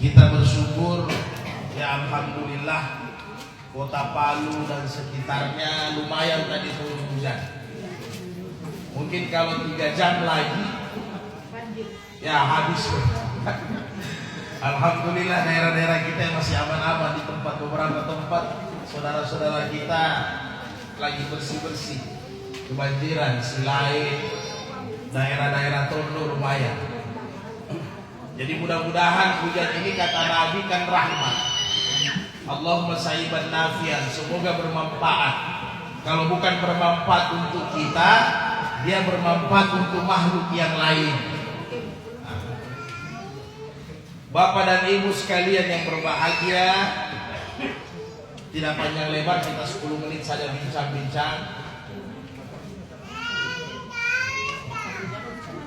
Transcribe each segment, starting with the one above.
Kita bersyukur, ya alhamdulillah, Kota Palu dan sekitarnya lumayan tadi turun hujan. Mungkin kalau 3 jam lagi ya habis. Alhamdulillah daerah-daerah kita masih aman-aman. Di beberapa tempat saudara-saudara kita lagi bersih-bersih, kebanjiran, Silai, daerah-daerah Tondo lumayan. Jadi mudah-mudahan hujan ini kata Nabi kan rahmat. Allahumma sayyiban nafian, semoga bermanfaat. Kalau bukan bermanfaat untuk kita, dia bermanfaat untuk makhluk yang lain. Bapak dan Ibu sekalian yang berbahagia, tidak panjang lebar, kita 10 menit saja bincang-bincang.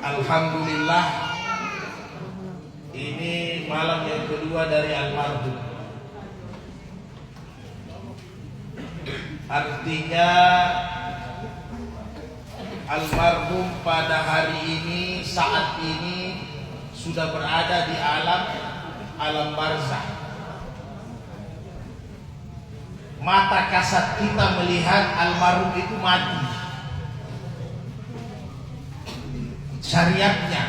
Alhamdulillah, ini malam yang kedua dari almarhum. Artinya almarhum pada hari ini, saat ini sudah berada di alam barzah. Mata kasat kita melihat almarhum itu mati, syariatnya,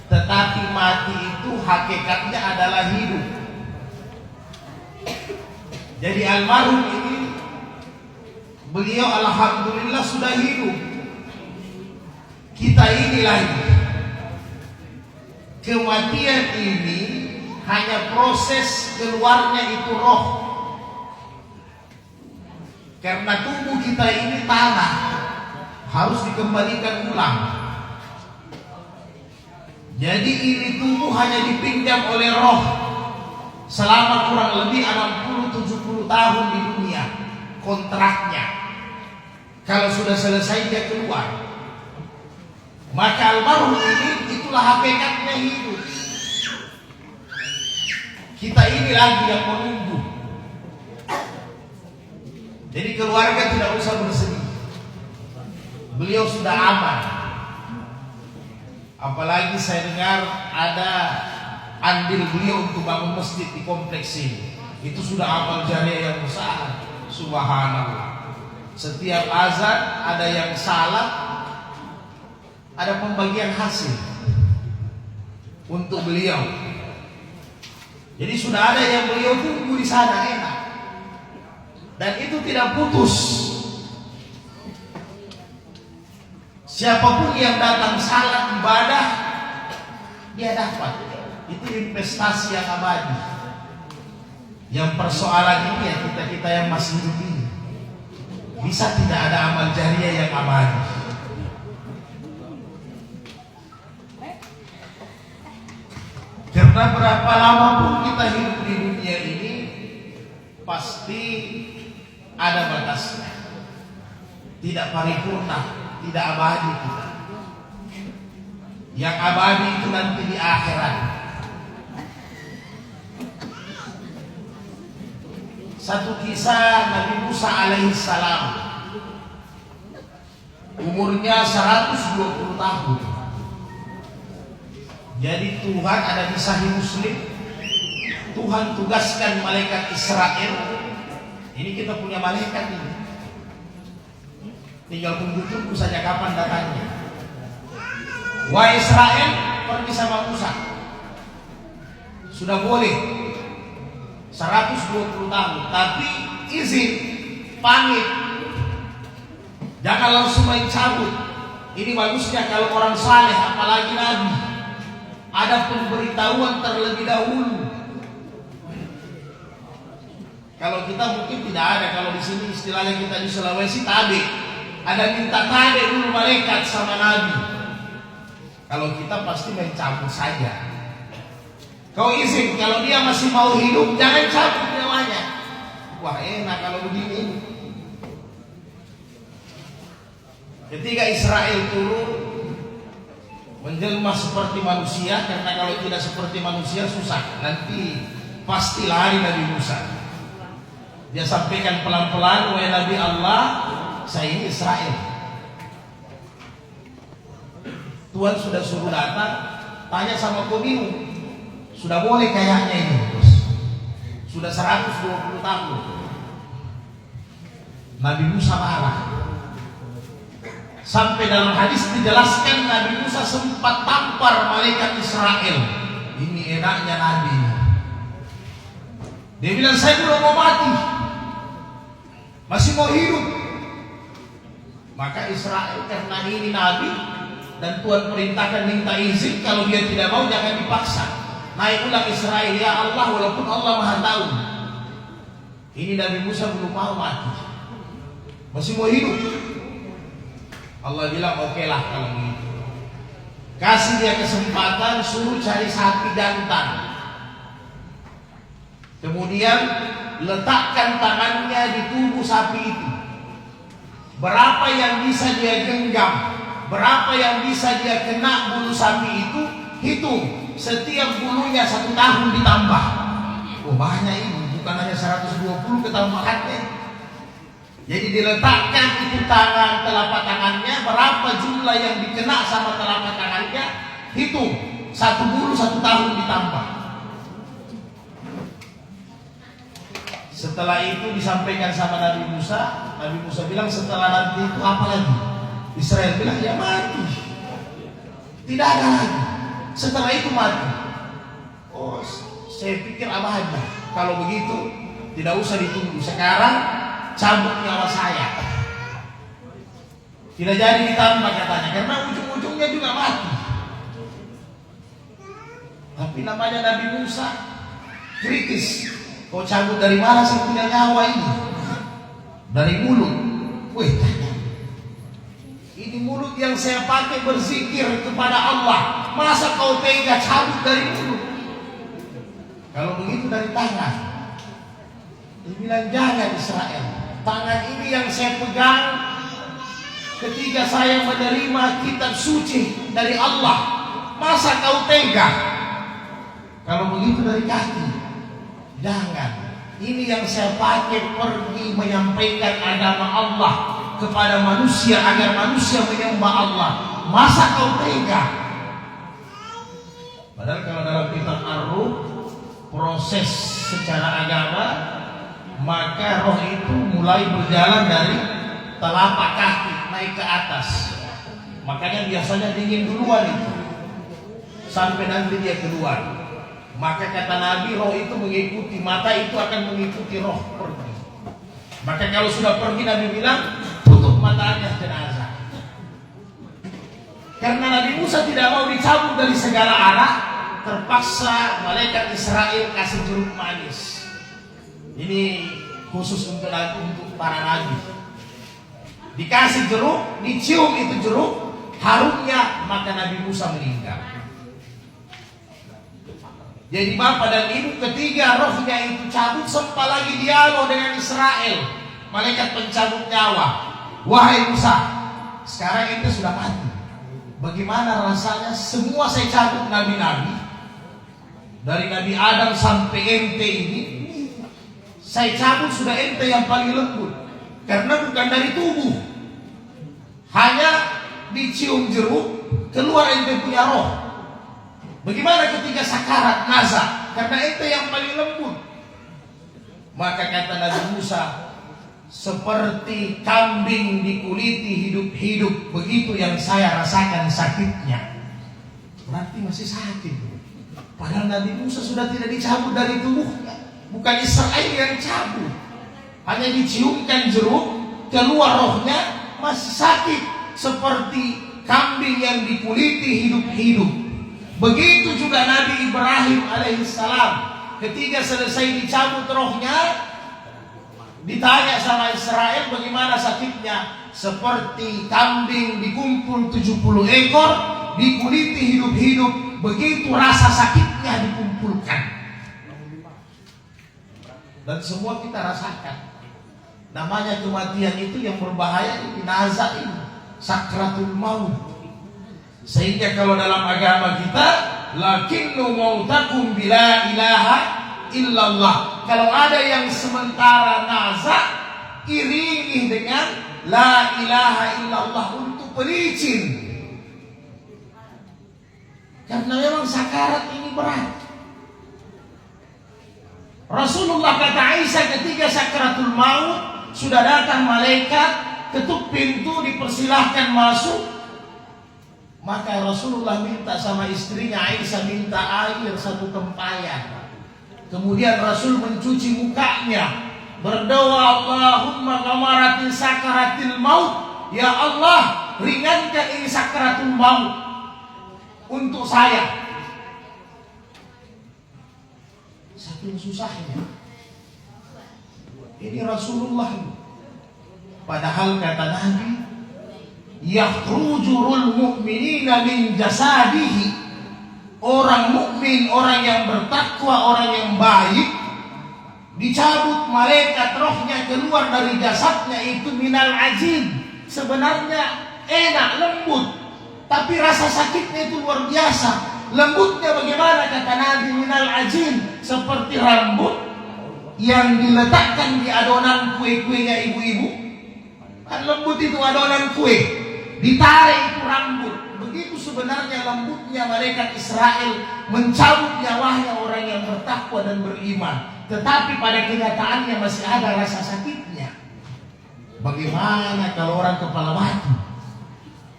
tetapi mati itu hakikatnya adalah hidup. Jadi almarhum ini, beliau alhamdulillah sudah hidup. Kita ini lagi. Kematian ini hanya proses keluarnya itu roh. Karena tubuh kita ini tanah, harus dikembalikan ulang. Jadi ini tubuh hanya dipinjam oleh roh selama kurang lebih 60-70 tahun di dunia kontraknya. Kalau sudah selesai dia keluar. Maka almarhum ini itulah hakikatnya hidup. Kita ini lagi yang menunggu. Jadi keluarga tidak usah bersedih. Beliau sudah aman. Apalagi saya dengar ada andil beliau untuk bangun masjid di kompleks ini. Itu sudah amal jariah yang besar. Subhanallah. Setiap azan ada yang salat, ada pembagian hasil untuk beliau. Jadi sudah ada yang beliau tunggu di sana, enak. Dan itu tidak putus. Siapapun yang datang salat ibadah, dia dapat. Itu investasi yang abadi. Yang persoalan ini ya kita yang masih hidup ini, bisa tidak ada amal jariah yang abadi. Karena berapa lama pun kita hidup di dunia ini, pasti ada batasnya. Tidak paripurna, tidak abadi kita. Yang abadi itu nanti di akhirat. Satu kisah Nabi Musa alaihissalam, umurnya 120 tahun. Jadi Tuhan, ada di Sahih Muslim, Tuhan tugaskan malaikat Israel. Ini kita punya malaikat ini, tinggal tunggu saja kapan datangnya. Wahai Israel, pergi sama Musa. Sudah boleh 120 tahun, tapi izin, pamit, jangan langsung main cabut. Ini bagusnya kalau orang saleh, apalagi Nabi, ada pemberitahuan terlebih dahulu. Kalau kita mungkin tidak ada. Kalau di sini istilahnya kita di Sulawesi tabe, ada minta tabe dulu malaikat sama Nabi. Kalau kita pasti main cabut saja. Kau izin, kalau dia masih mau hidup jangan cabut nyawanya. Wah enak kalau begini. Ketika Israel turun, menjelma seperti manusia, karena kalau tidak seperti manusia susah. Nanti pasti lari Nabi Musa. Dia sampaikan pelan-pelan, wahai Nabi Allah, saya ini Israel. Tuhan sudah suruh datang, tanya sama kau bingung. Sudah boleh kayaknya ini, bos. Sudah 120 tahun. Nabi Musa marah. Sampai dalam hadis dijelaskan Nabi Musa sempat tampar malaikat Israel. Ini enaknya Nabi. Dia bilang, saya belum mau mati, masih mau hidup. Maka Israel, karena ini Nabi dan Tuhan perintahkan minta izin, kalau dia tidak mau jangan dipaksa. Naik ulang Israel, ya Allah, walaupun Allah Maha tahu. Ini Nabi Musa belum mau mati, masih mau hidup. Allah bilang, oke lah kalau begitu. Kasih dia kesempatan, suruh cari sapi jantan. Kemudian letakkan tangannya di tubuh sapi itu. Berapa yang bisa dia genggam, berapa yang bisa dia kena bulu sapi itu, hitung. Setiap bulunya 1 tahun ditambah. Oh banyak ini, bukan hanya 120 ketambahannya. Jadi diletakkan itu tangan, telapak tangannya, berapa jumlah yang dikena sama telapak tangannya, hitung. 1 bulu 1 tahun ditambah. Setelah itu disampaikan sama Nabi Musa. Nabi Musa bilang, setelah nanti itu apa lagi? Israel bilang, ya mati. Tidak ada lagi. Setelah itu mati. Oh, saya pikir apa aja. Kalau begitu tidak usah ditunggu. Sekarang cabut nyawa saya. Tidak jadi ditambah katanya, karena ujung-ujungnya juga mati. Tapi namanya Nabi Musa kritis. Kau cabut dari mana sih punya nyawa ini? Dari mulut. Wih, ini mulut yang saya pakai berzikir kepada Allah. Masa kau tega cabut dari mulut? Kalau begitu dari tangan. Dia bilang, jangan Israel. Tangan ini yang saya pegang ketika saya menerima kitab suci dari Allah. Masa kau tega? Kalau begitu dari kaki. Jangan. Ini yang saya pakai pergi menyampaikan agama Allah kepada manusia agar manusia menyembah Allah. Masa kau tega? Padahal kalau dalam kitab Ar-Ruh, proses secara agama, maka roh itu mulai berjalan dari telapak kaki naik ke atas. Makanya biasanya dingin duluan itu, sampai nanti dia keluar. Maka kata Nabi, roh itu mengikuti, mata itu akan mengikuti roh pergi. Maka kalau sudah pergi, Nabi bilang, tutup matanya jenazah. Karena Nabi Musa tidak mau dicabut dari segala arah, terpaksa malaikat Israel kasih jeruk manis. Ini khusus untuk para nabi. Dikasih jeruk, dicium itu jeruk, harumnya, maka Nabi Musa meninggal. Jadi bapak dan ibu ketiga rohnya itu cabut, sempat lagi dialog dengan Israel, malaikat pencabut nyawa. Wahai Musa, sekarang ente sudah mati. Bagaimana rasanya? Semua saya cabut nabi-nabi, dari Nabi Adam sampai ente ini, saya cabut sudah ente yang paling lembut. Karena bukan dari tubuh, hanya dicium jeruk, keluar ente punya roh. Bagaimana ketika sakarat nazak? Karena itu yang paling lembut. Maka kata Nabi Musa, seperti kambing dikuliti hidup-hidup, begitu yang saya rasakan sakitnya. Berarti masih sakit. Padahal Nabi Musa sudah tidak dicabut dari tubuhnya. Bukan Israel yang cabut, hanya diciumkan jeruk, keluar rohnya, masih sakit. Seperti kambing yang dikuliti hidup-hidup. Begitu juga Nabi Ibrahim alaihissalam, ketika selesai dicabut rohnya, ditanya sama Israel bagaimana sakitnya. Seperti kambing dikumpul 70 ekor, dikuliti hidup-hidup, begitu rasa sakitnya dikumpulkan. Dan semua kita rasakan. Namanya kematian itu yang berbahaya, ini nazak ini, sakratul maut. Sehingga kalau dalam agama kita, lakinnu mautakum bila ilaha illallah. Kalau ada yang sementara nazak, iringi dengan la ilaha illallah untuk pelicin. Karena memang sakarat ini berat. Rasulullah kata Aisyah ketika sakaratul maut, sudah datang malaikat, ketuk pintu, dipersilahkan masuk. Maka Rasulullah minta sama istrinya Aisyah, minta air 1 tempayan. Kemudian Rasul mencuci mukanya, berdoa, Allahumma ghamaratil sakaratil maut, ya Allah ringankan ini sakaratul maut untuk saya. Saking susahnya ini Rasulullah. Padahal kata Nabi, yakhrujul mu'minina min jasadihi, orang mukmin, orang yang bertakwa, orang yang baik, dicabut malaikat rohnya keluar dari jasadnya itu minal ajin. Sebenarnya enak, lembut, tapi rasa sakitnya itu luar biasa. Lembutnya bagaimana kata Nabi? Minal ajin, seperti rambut yang diletakkan di adonan kue-kuenya ibu-ibu. Kan lembut itu adonan kue, ditarik itu rambut. Begitu sebenarnya lembutnya malaikat Israel mencabut nyawanya orang yang bertakwa dan beriman. Tetapi pada kenyataannya masih ada rasa sakitnya. Bagaimana kalau orang kepala batu,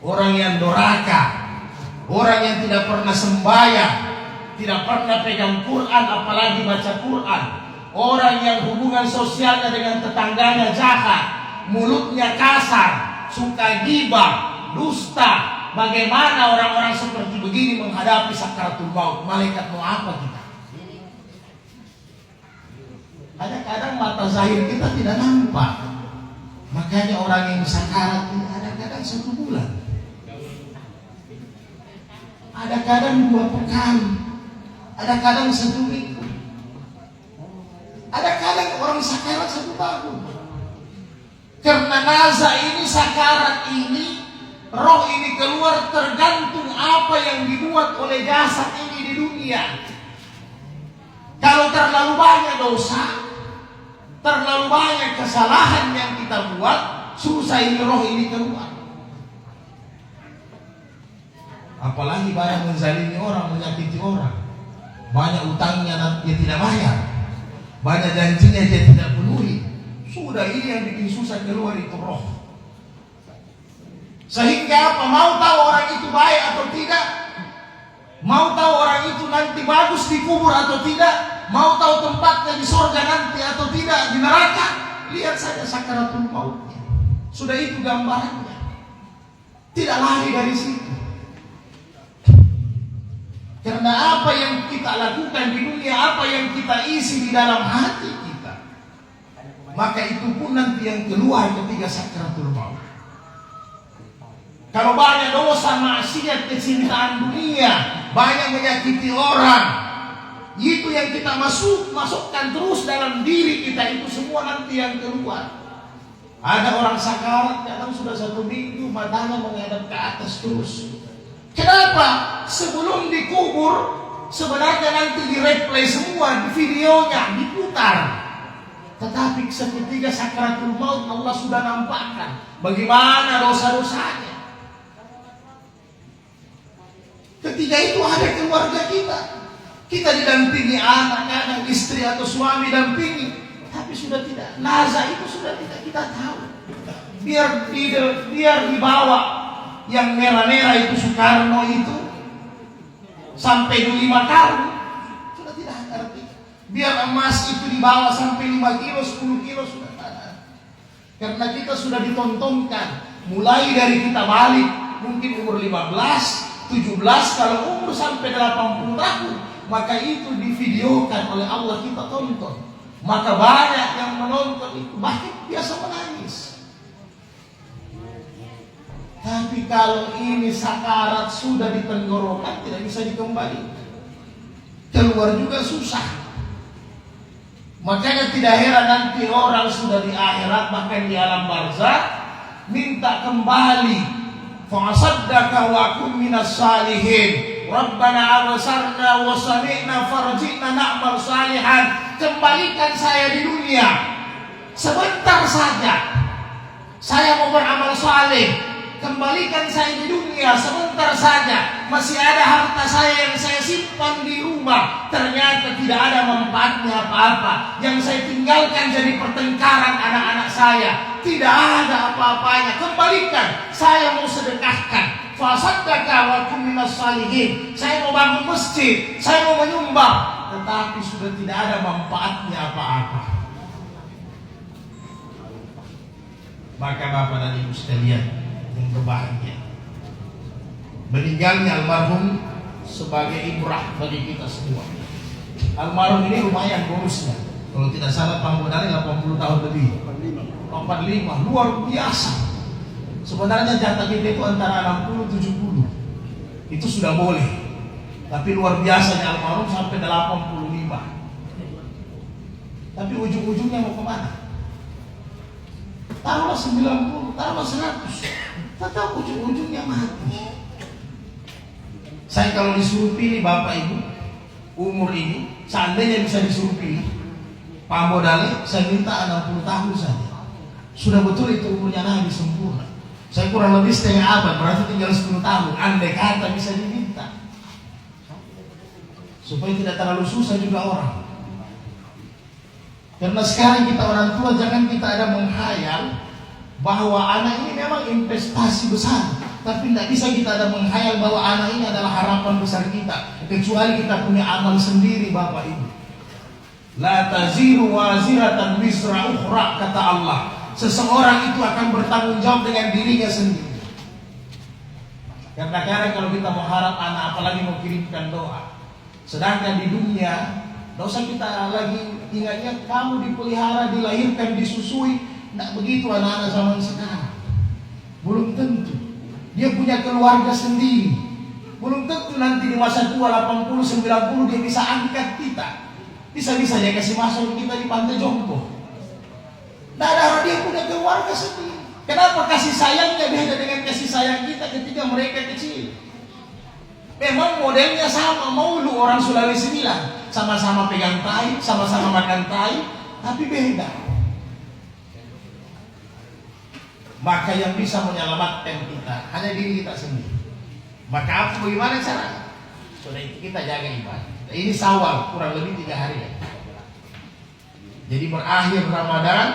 orang yang doraka, orang yang tidak pernah sembahyang, tidak pernah pegang Quran apalagi baca Quran, orang yang hubungan sosialnya dengan tetangganya jahat, mulutnya kasar, suka gibah, dusta. Bagaimana orang-orang seperti begini menghadapi sakaratul maut? Malaikat mau apa kita? Kadang-kadang mata zahir kita tidak nampak. Makanya orang yang sakarat ini kadang-kadang 1 bulan, ada kadang 2 pekan, ada kadang 1 minggu, ada kadang orang sakarat 1 tahun. Karena nazar ini, sakarat ini, roh ini keluar tergantung apa yang dibuat oleh jasad ini di dunia. Kalau terlalu banyak dosa, terlalu banyak kesalahan yang kita buat, susah ini roh ini keluar. Apalagi banyak menzalimi orang, menyakiti orang, banyak utangnya dia tidak bayar, banyak janjinya dia tidak penuhi. Sudah ini yang bikin susah keluar itu roh. Sehingga apa? Mau tahu orang itu baik atau tidak? Mau tahu orang itu nanti bagus dikubur atau tidak? Mau tahu tempatnya di surga nanti atau tidak, di neraka? Lihat saja sakaratul mautnya. Sudah itu gambarannya. Tidak lari dari situ. Karena apa yang kita lakukan di dunia, apa yang kita isi di dalam hati kita, maka itu pun nanti yang keluar ketika sakaratul maut. Kalau banyak dosa, maksiat, kecintaan dunia, banyak menyakiti orang, itu yang kita masukkan terus dalam diri kita, itu semua nanti yang keluar. Ada orang sakarat, kadang sudah 1 minggu matanya menghadap ke atas terus. Kenapa? Sebelum dikubur, sebenarnya nanti direplay semua, di videonya diputar. Tetapi seketika sakaratul maut Allah sudah nampakkan bagaimana dosa-dosanya. Ketika itu ada keluarga kita, kita didampingi anak, kadang istri atau suami dampingi, tapi sudah tidak. Nazar itu sudah tidak kita tahu. Biar dibawa yang merah-merah itu Soekarno itu sampai 5 karung, sudah tidak arti. Biar emas itu dibawa sampai 5 kilo, 10 kilo, sudah tidak. Karena kita sudah ditontonkan mulai dari kita balik mungkin umur 15, 17, kalau umur sampai 80 tahun, maka itu divideokan oleh Allah, kita tonton. Maka banyak yang menonton itu, bahkan biasa menangis. Tapi kalau ini sakarat sudah di tenggorokan, tidak bisa dikembalikan. Keluar juga susah. Makanya tidak heran nanti orang sudah di akhirat, bahkan di alam barzakh, minta kembali. Fa'asaddaka wa kum minas salihin. Rabbana absarna wa sami'na farji'na na'mal salihan. Kembalikan saya di dunia sebentar saja, saya mau beramal saleh. kembalikan saya di dunia sebentar saja. Masih ada harta saya yang saya simpan di rumah, ternyata tidak ada manfaatnya apa-apa. Yang saya tinggalkan jadi pertengkaran anak-anak saya, tidak ada apa-apanya. Kembalikan, saya mau sedekahkan. Fasaddaka wa kum minas salihin. Saya mau bangun masjid, saya mau menyumbang, tetapi sudah tidak ada manfaatnya apa-apa. Maka Bapak dan Ibu sekalian yang berbahagia, meninggalnya almarhum sebagai ibrah bagi kita semua. Almarhum ini lumayan bonusnya. Kalau tidak salah panggonannya 80 tahun lebih. 45, luar biasa. Sebenarnya jatah kita itu antara 60-70. Itu sudah boleh. Tapi luar biasanya almarhum sampai 85. Tapi ujung-ujungnya mau kemana? Taruhlah 90, taruhlah 100. Tetap ujung-ujungnya mati. Saya kalau disuruh pilih Bapak Ibu, umur ini, seandainya bisa disuruh pilih, Pak Modalnya saya minta 60 tahun saja. Sudah betul itu umurnya Nabi sempurna. Saya kurang lebih setengah abad, berarti tinggal 10 tahun. Andai kata bisa diminta, supaya tidak terlalu susah juga orang. Karena sekarang kita orang tua, jangan kita ada menghayal bahwa anak ini memang investasi besar, tapi tidak bisa kita ada menghayal bahwa anak ini adalah harapan besar kita, kecuali kita punya amal sendiri. Bapak Ibu, la taziru waziratan wisra ukhra, kata Allah. Seseorang itu akan bertanggung jawab dengan dirinya sendiri. Karena kadang kalau kita mau harap anak, apalagi mau kirimkan doa, sedangkan di dunia tidak usah kita lagi ingatnya kamu dipelihara, dilahirkan, disusui. Tidak begitu anak-anak zaman sekarang. Belum tentu dia punya keluarga sendiri. Belum tentu nanti di masa tua 80-90 dia bisa angkat kita. Bisa-bisa dia kasih masuk kita di pantai jompo. Tidak ada, dia punya keluarga sendiri. Kenapa kasih sayangnya beda dengan kasih sayang kita ketika mereka kecil? Memang modelnya sama, maulu orang Sulawesi bilang, sama-sama pegang tai, sama-sama makan tai, tapi beda. Maka yang bisa menyelamatkan kita hanya diri kita sendiri. Maka bagaimana caranya? Sudah itu kita jaga ibadah. Ini Syawal, kurang lebih 3 hari ya. Jadi berakhir Ramadan,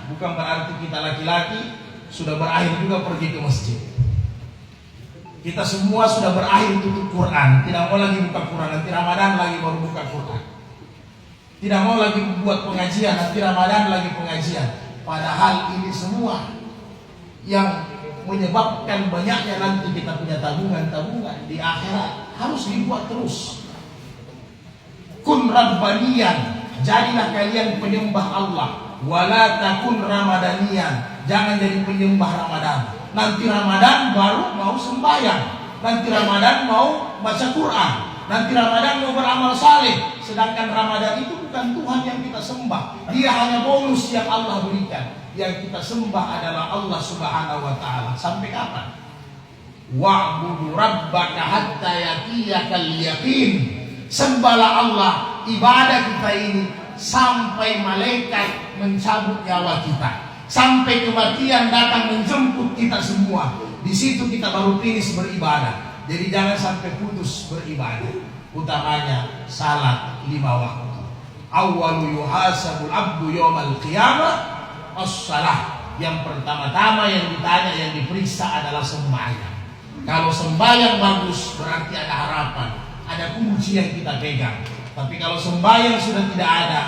bukan berarti kita laki-laki sudah berakhir juga pergi ke masjid. Kita semua sudah berakhir tutup Quran. Tidak mau lagi buka Quran, nanti Ramadan lagi baru buka Quran. Tidak mau lagi buat pengajian, nanti Ramadan lagi pengajian. Padahal ini semua yang menyebabkan banyaknya nanti kita punya tabungan-tabungan di akhirat harus dibuat terus. Kun rabbaniyan, jadilah kalian penyembah Allah. Wala takun ramadaniyan, jangan jadi penyembah Ramadan. Nanti Ramadan baru mau sembahyang, nanti Ramadan mau baca Quran, nanti Ramadan mau beramal saleh. Sedangkan Ramadan itu bukan Tuhan yang kita sembah, dia hanya bonus yang Allah berikan. Yang kita sembah adalah Allah Subhanahu wa ta'ala. Sampai kapan? Wa'budu rabbaka hatta yatiyakal yaqin. Sembahlah Allah, ibadah kita ini sampai malaikat mencabut nyawa kita, sampai kematian datang menjemput kita semua. Di situ kita baru finish beribadah. Jadi jangan sampai putus beribadah. Utamanya salat 5 waktu. Awwalu yuhasabul abdu yawmal qiyamah as-salah. Yang pertama-tama yang ditanya, yang diperiksa adalah sembahyang. Kalau sembahyang bagus berarti ada harapan, ada kunci yang kita pegang. Tapi kalau sembahyang sudah tidak ada,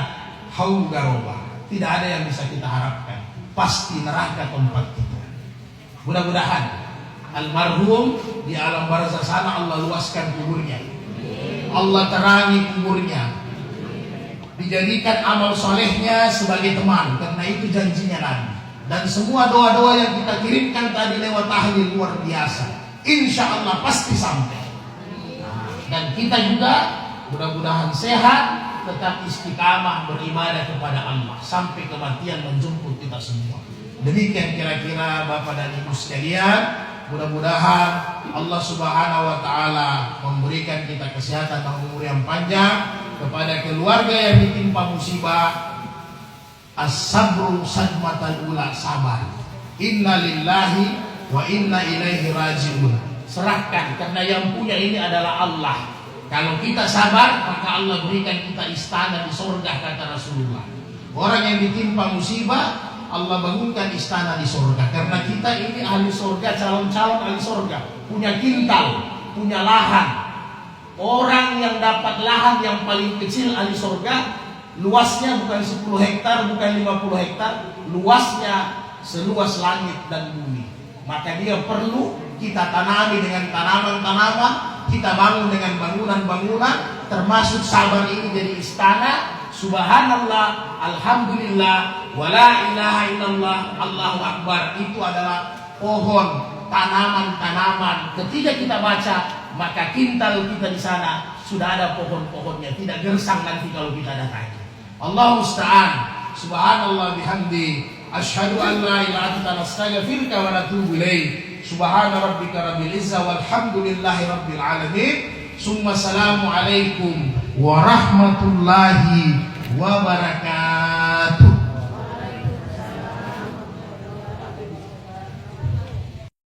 haugaroba, tidak ada yang bisa kita harapkan. Pasti neraka tempat kita. Mudah-mudahan almarhum di alam barzah sana Allah luaskan kuburnya, Allah terangi kuburnya, dijadikan amal solehnya sebagai teman, karena itu janjinya Nabi. Dan semua doa-doa yang kita kirimkan tadi lewat tahlil luar biasa, insya Allah pasti sampai. Dan kita juga mudah-mudahan sehat, tetap istiqamah beribadah kepada Allah sampai kematian menjemput kita semua. Demikian kira-kira Bapak dan Ibu sekalian. Mudah-mudahan Allah Subhanahu wa ta'ala memberikan kita kesehatan dan umur yang panjang. Kepada keluarga yang ditimpa musibah, as-sabru sadmatal ula, sabar. Inna lillahi wa inna ilaihi raji'un. Serahkan, karena yang punya ini adalah Allah. Kalau kita sabar, maka Allah berikan kita istana di surga, kata Rasulullah. Orang yang ditimpa musibah, Allah bangunkan istana di surga. Karena kita ini ahli surga, calon-calon ahli surga, punya kintal, punya lahan. Orang yang dapat lahan yang paling kecil ahli surga, luasnya bukan 10 hektar, bukan 50 hektar, luasnya seluas langit dan bumi. Maka dia perlu kita tanami dengan tanaman-tanaman, kita bangun dengan bangunan-bangunan, termasuk sabar ini jadi istana. Subhanallah, alhamdulillah, wala ilaha illallah, Allahu akbar. Itu adalah pohon, tanaman-tanaman. Ketika kita baca, maka kintal kita di sana sudah ada pohon-pohonnya, tidak gersang nanti kalau kita datang. Allah musta'an. Subhanallah bihamdi, asyhadu an la ilaha illa anta astaghfiruka wa atubu ilaik. Subhana rabbika rabbil izzati walhamdulillahi rabbil alamin. Summa salamu alaikum warahmatullahi wabarakatuh.